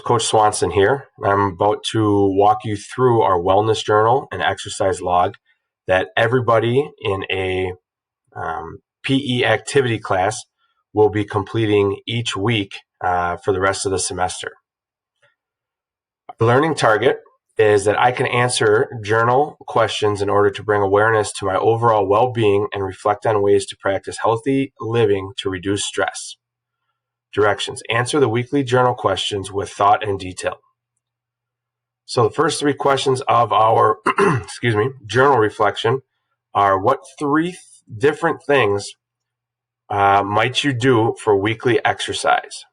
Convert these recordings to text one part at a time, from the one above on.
Coach Swanson here. I'm about to walk you through our wellness journal and exercise log that everybody in a PE activity class will be completing each week for the rest of the semester. The learning target is that I can answer journal questions in order to bring awareness to my overall well-being and reflect on ways to practice healthy living to reduce stress. Directions. Answer the weekly journal questions with thought and detail. So the first three questions of our journal reflection are: what three different things might you do for weekly exercise?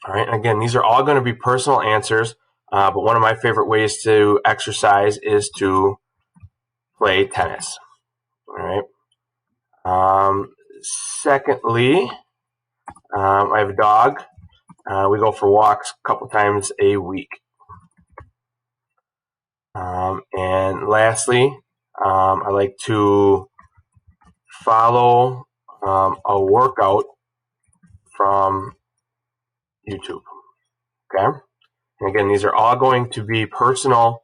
All right, and again, these are all going to be personal answers, but one of my favorite ways to exercise is to play tennis. All right. Secondly, I have a dog. We go for walks a couple times a week. And lastly, I like to follow a workout from YouTube. Okay. And again, these are all going to be personal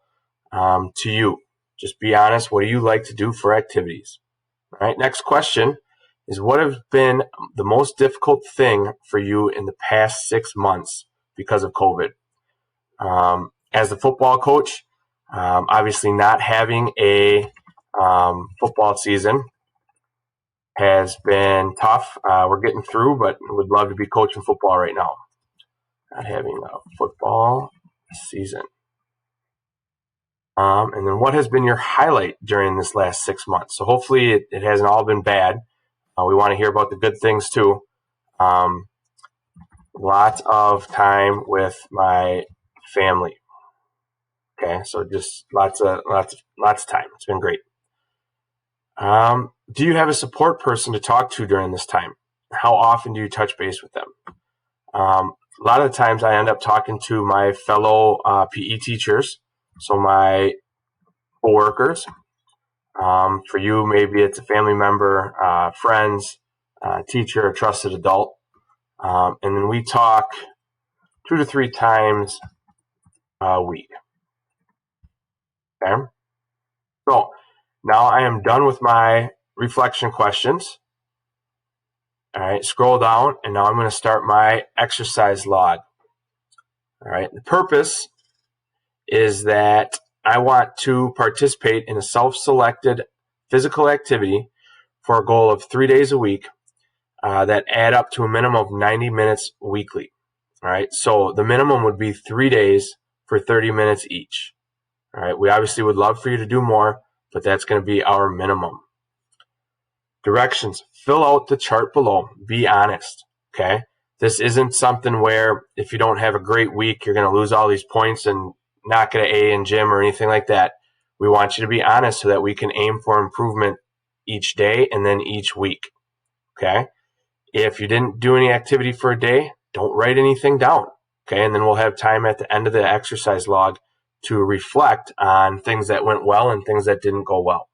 to you. Just be honest. What do you like to do for activities? All right. Next question is: what has been the most difficult thing for you in the past 6 months because of COVID? As the football coach, obviously not having a football season has been tough. We're getting through, but would love to be coaching football right now. Not having a football season. And then what has been your highlight during this last 6 months? So hopefully it hasn't all been bad. We want to hear about the good things too. Lots of time with my family. Okay, so just lots of time. It's been great. Do you have a support person to talk to during this time? How often do you touch base with them? A lot of the times I end up talking to my fellow PE teachers, so my coworkers. For you, maybe it's a family member, friends, teacher, a trusted adult. And then we talk 2 to 3 times a week. Okay? So now I am done with my reflection questions. All right, scroll down, and now I'm going to start my exercise log. All right, the purpose is that I want to participate in a self-selected physical activity for a goal of 3 days a week that add up to a minimum of 90 minutes weekly. All right, so the minimum would be 3 days for 30 minutes each. All right, we obviously would love for you to do more, but that's going to be our minimum. Directions: fill out the chart below. Be honest. Okay, this isn't something where if you don't have a great week, you're going to lose all these points and not get an A in gym or anything like that. We want you to be honest so that we can aim for improvement each day and then each week. Okay, if you didn't do any activity for a day, don't write anything down. Okay, and then we'll have time at the end of the exercise log to reflect on things that went well and things that didn't go well.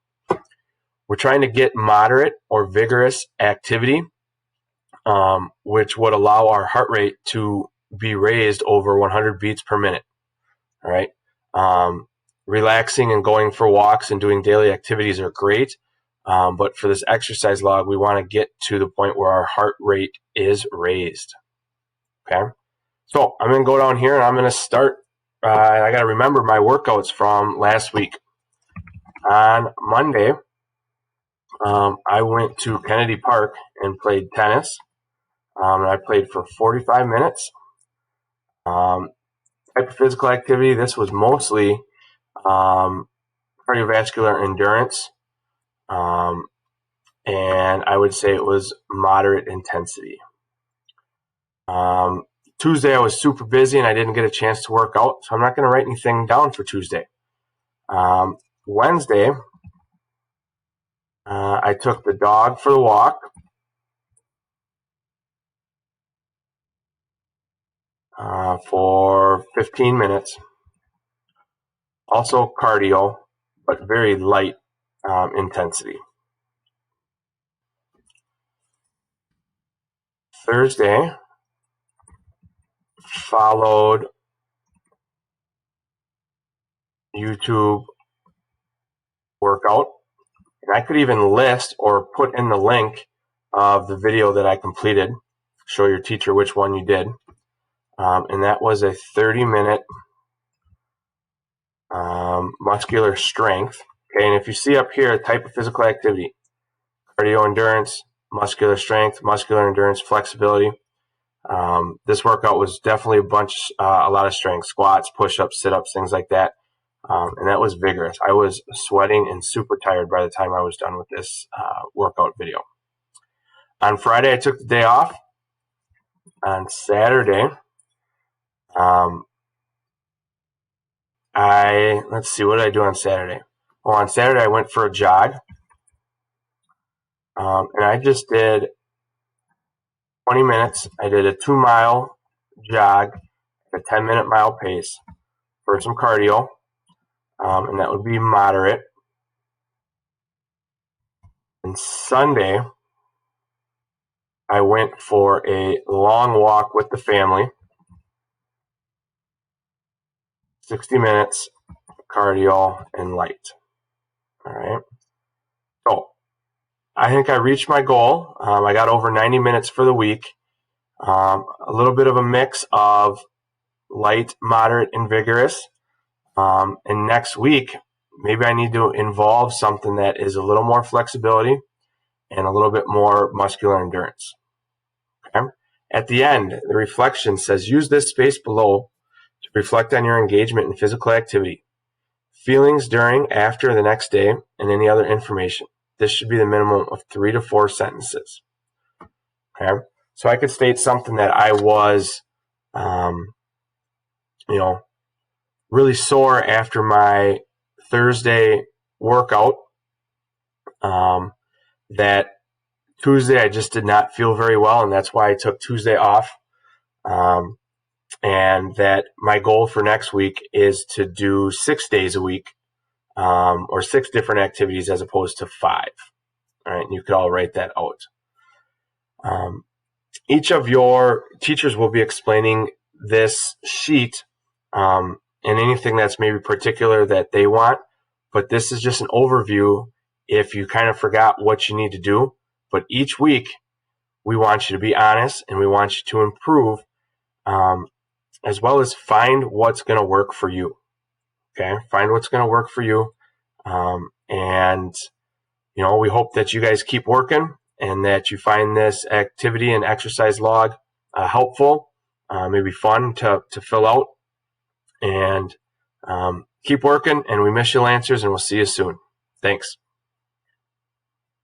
We're trying to get moderate or vigorous activity, which would allow our heart rate to be raised over 100 beats per minute. All right. Relaxing and going for walks and doing daily activities are great. But for this exercise log, we want to get to the point where our heart rate is raised. Okay. So I'm going to go down here and I'm going to start. I got to remember my workouts from last week. On Monday, I went to Kennedy Park and played tennis. And I played for 45 minutes. Type of physical activity, this was mostly cardiovascular endurance. And I would say it was moderate intensity. Tuesday, I was super busy and I didn't get a chance to work out, so I'm not going to write anything down for Tuesday. Wednesday, I took the dog for the walk. For 15 minutes. Also cardio, but very light intensity. Thursday, followed YouTube workout. And I could even list or put in the link of the video that I completed, show your teacher which one you did. And that was a 30-minute muscular strength. Okay, and if you see up here, type of physical activity, cardio endurance, muscular strength, muscular endurance, flexibility. This workout was definitely a lot of strength, squats, push-ups, sit-ups, things like that. And that was vigorous. I was sweating and super tired by the time I was done with this workout video. On Friday, I took the day off. On Saturday, let's see, what did I do on Saturday? Well, on Saturday, I went for a jog. And I just did 20 minutes. I did a 2-mile jog at a 10-minute mile pace for some cardio. And that would be moderate. And Sunday, I went for a long walk with the family. 60 minutes, cardio, and light. All right. So I think I reached my goal. I got over 90 minutes for the week. A little bit of a mix of light, moderate, and vigorous. And next week, maybe I need to involve something that is a little more flexibility and a little bit more muscular endurance. Okay? At the end, the reflection says, use this space below to reflect on your engagement in physical activity, feelings during, after, the next day, and any other information. This should be the minimum of 3 to 4 sentences. Okay? So I could state something that I was, really sore after my Thursday workout. That Tuesday I just did not feel very well, and that's why I took Tuesday off. And that my goal for next week is to do 6 days a week, or 6 different activities as opposed to 5. All right, and you could all write that out. Each of your teachers will be explaining this sheet and anything that's maybe particular that they want, but this is just an overview if you kind of forgot what you need to do. But each week, we want you to be honest and we want you to improve, as well as find what's going to work for you. Okay, find what's going to work for you. And we hope that you guys keep working and that you find this activity and exercise log helpful, maybe fun to fill out. And keep working, and we miss your answers, and we'll see you soon. Thanks.